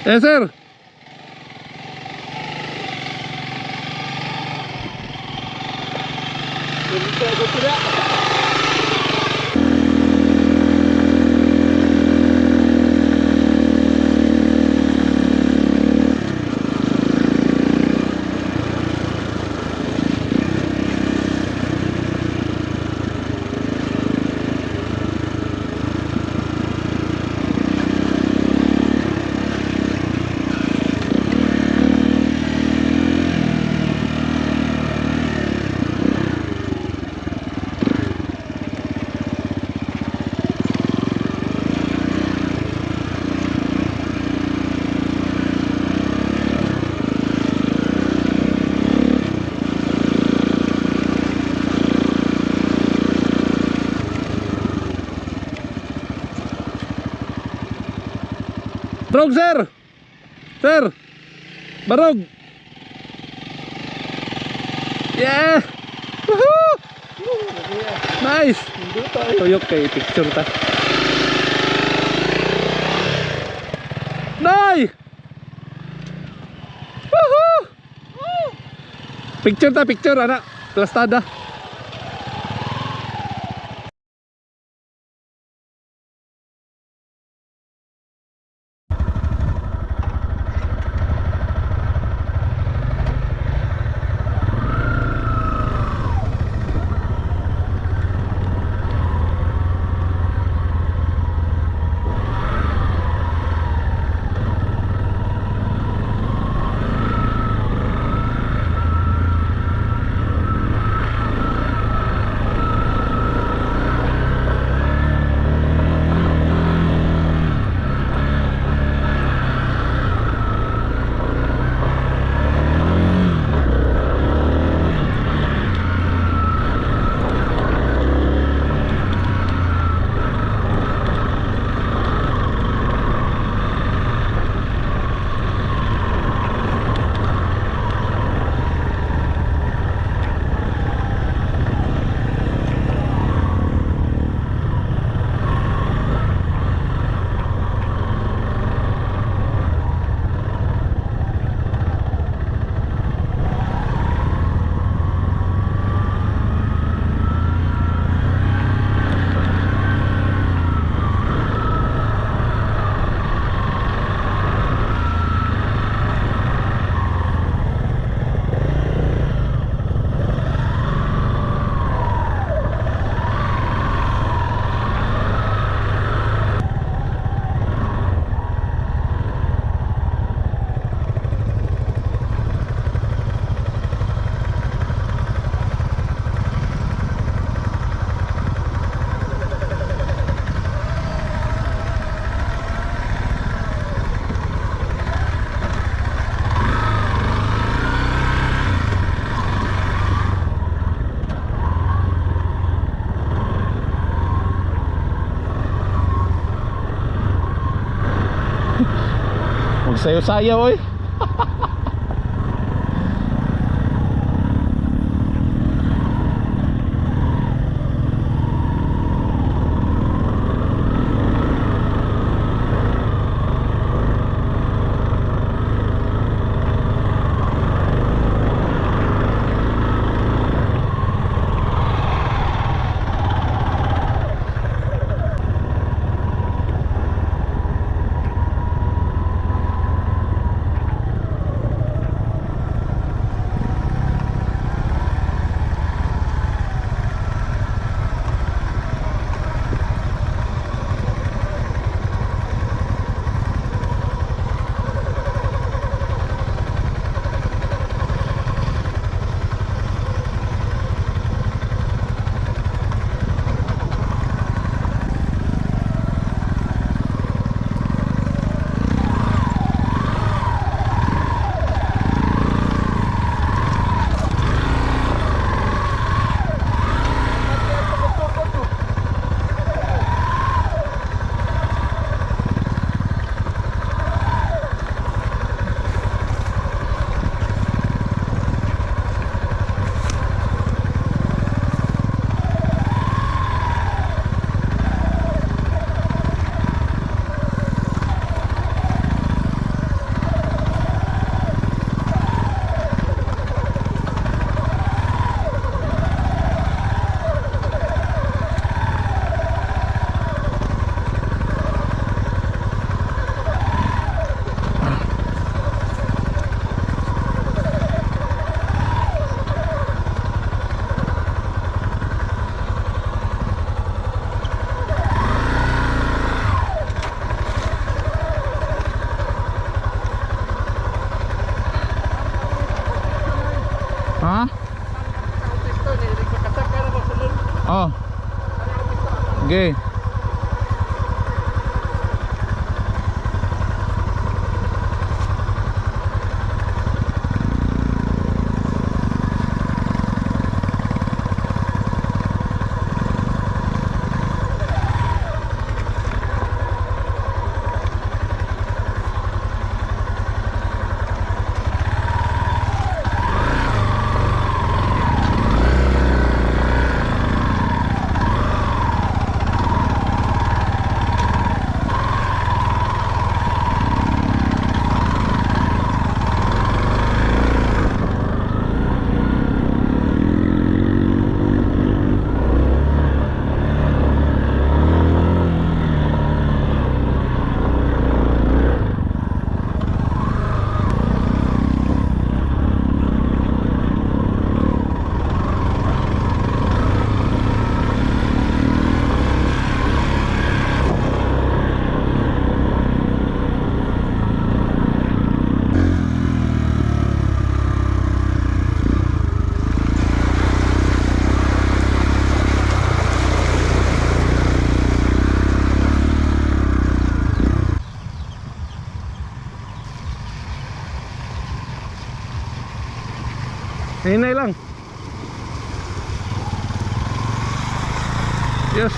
Yes, sir. Barog, sir. Sir. Barog. Yeah. Woohoo. Nice. Tuyok kay picture ta. Nay. Woohoo. Picture ta, picture anak. Plastada. Magsayo-sayaw oy. Sige. Hinay lang. Yes.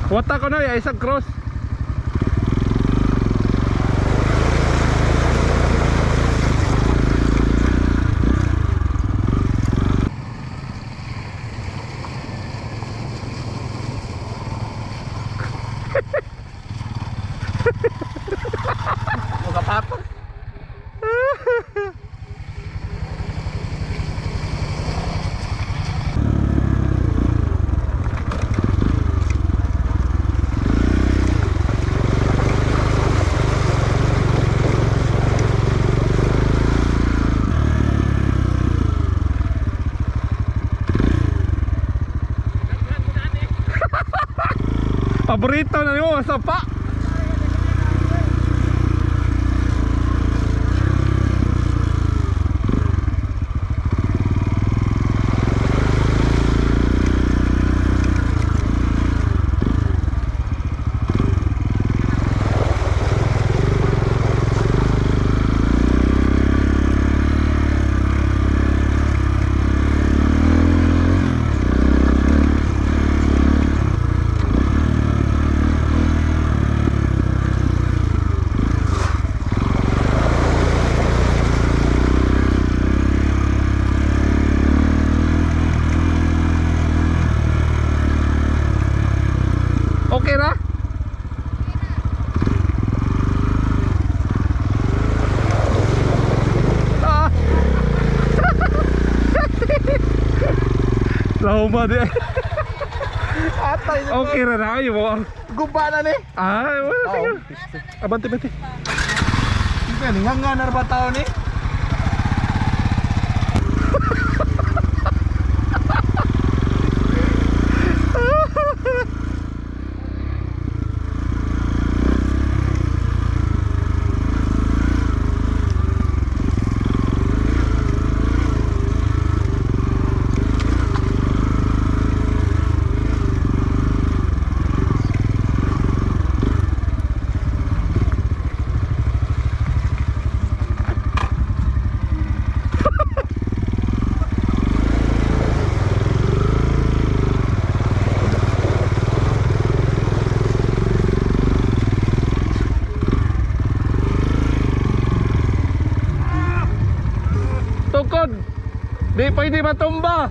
Wata ko na ya isang cross. Makapapag. Paborito na yun sa pa. Okay na? Ah. Lahuma di. Atay na. Okay na na kayo mo. Guba na ni. Ah, wala sige. Abante bante. Hindi nga na ba tao ni? Tukod. Di pwede matumba.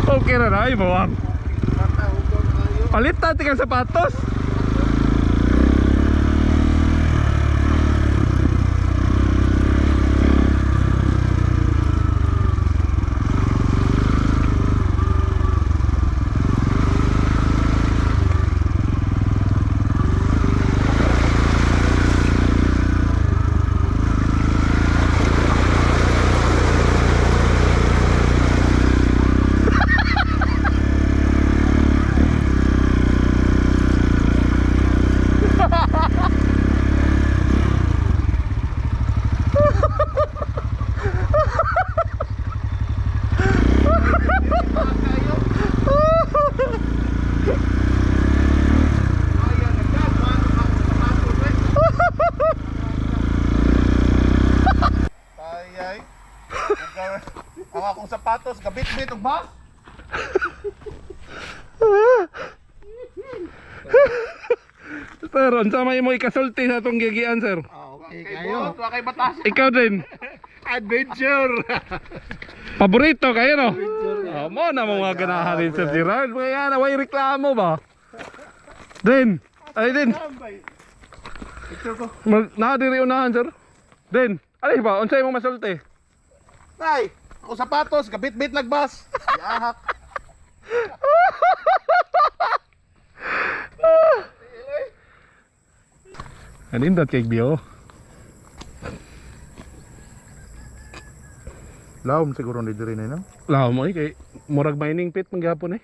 Okay na na, ibawang. Palit natin ang sapatos. sapatos, kabit-bit og bus. Sir, unsa may mo ikasulti sa atong gigian, sir? Okay, kayo. Wa kay batas. Ikaw din. Adventure. Paborito kayo, no? Mo na mga ganahan din, Sir Gerald. Kaya na, way reklamo ba? Din. Ay, din. Picture ko. Nakadiri unahan, sir. Din. Alay ba? Unsay mo masulti? Nay, ako sapatos, kabit-bit nagbas. Yahak. Anindot kay Bio. Lawom siguro ni diri na no. Lao mo kay murag mining pit manggapon eh.